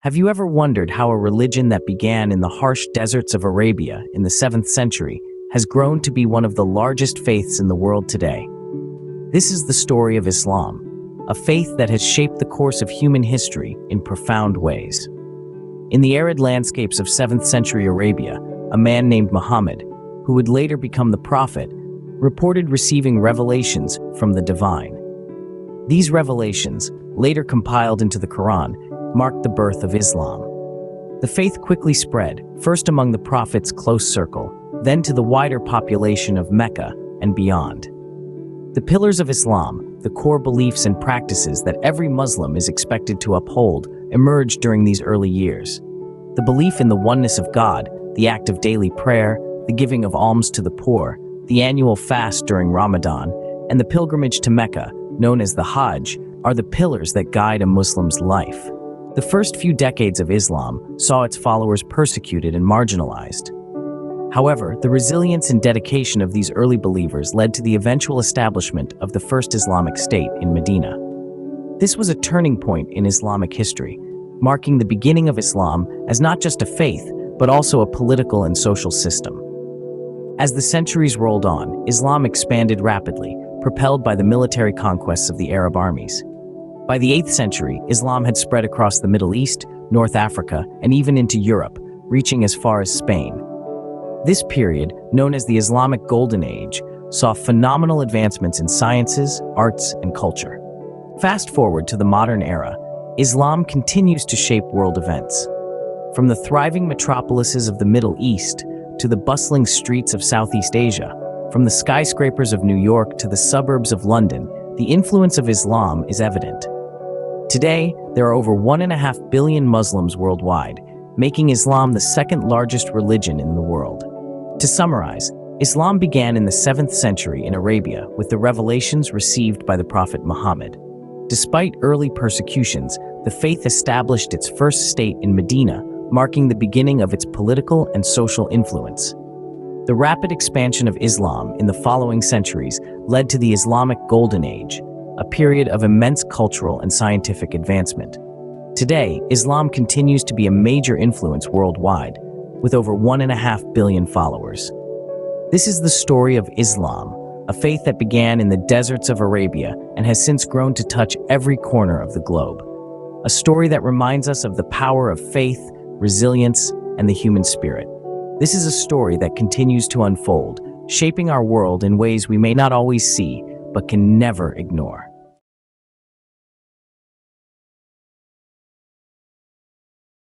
Have you ever wondered how a religion that began in the harsh deserts of Arabia in the 7th century has grown to be one of the largest faiths in the world today? This is the story of Islam, a faith that has shaped the course of human history in profound ways. In the arid landscapes of 7th century Arabia, a man named Muhammad, who would later become the prophet, reported receiving revelations from the divine. These revelations, later compiled into the Quran, marked the birth of Islam. The faith quickly spread, first among the prophet's close circle, then to the wider population of Mecca and beyond. The pillars of Islam, the core beliefs and practices that every Muslim is expected to uphold, emerged during these early years. The belief in the oneness of God, the act of daily prayer, the giving of alms to the poor, the annual fast during Ramadan, and the pilgrimage to Mecca, known as the Hajj, are the pillars that guide a Muslim's life. The first few decades of Islam saw its followers persecuted and marginalized. However, the resilience and dedication of these early believers led to the eventual establishment of the first Islamic state in Medina. This was a turning point in Islamic history, marking the beginning of Islam as not just a faith, but also a political and social system. As the centuries rolled on, Islam expanded rapidly, propelled by the military conquests of the Arab armies. By the 8th century, Islam had spread across the Middle East, North Africa, and even into Europe, reaching as far as Spain. This period, known as the Islamic Golden Age, saw phenomenal advancements in sciences, arts, and culture. Fast forward to the modern era, Islam continues to shape world events. From the thriving metropolises of the Middle East to the bustling streets of Southeast Asia, from the skyscrapers of New York to the suburbs of London, the influence of Islam is evident. Today, there are over 1.5 billion Muslims worldwide, making Islam the second largest religion in the world. To summarize, Islam began in the 7th century in Arabia with the revelations received by the Prophet Muhammad. Despite early persecutions, the faith established its first state in Medina, marking the beginning of its political and social influence. The rapid expansion of Islam in the following centuries led to the Islamic Golden Age, a period of immense cultural and scientific advancement. Today, Islam continues to be a major influence worldwide, with over 1.5 billion followers. This is the story of Islam, a faith that began in the deserts of Arabia and has since grown to touch every corner of the globe. A story that reminds us of the power of faith, resilience, and the human spirit. This is a story that continues to unfold, shaping our world in ways we may not always see, but can never ignore.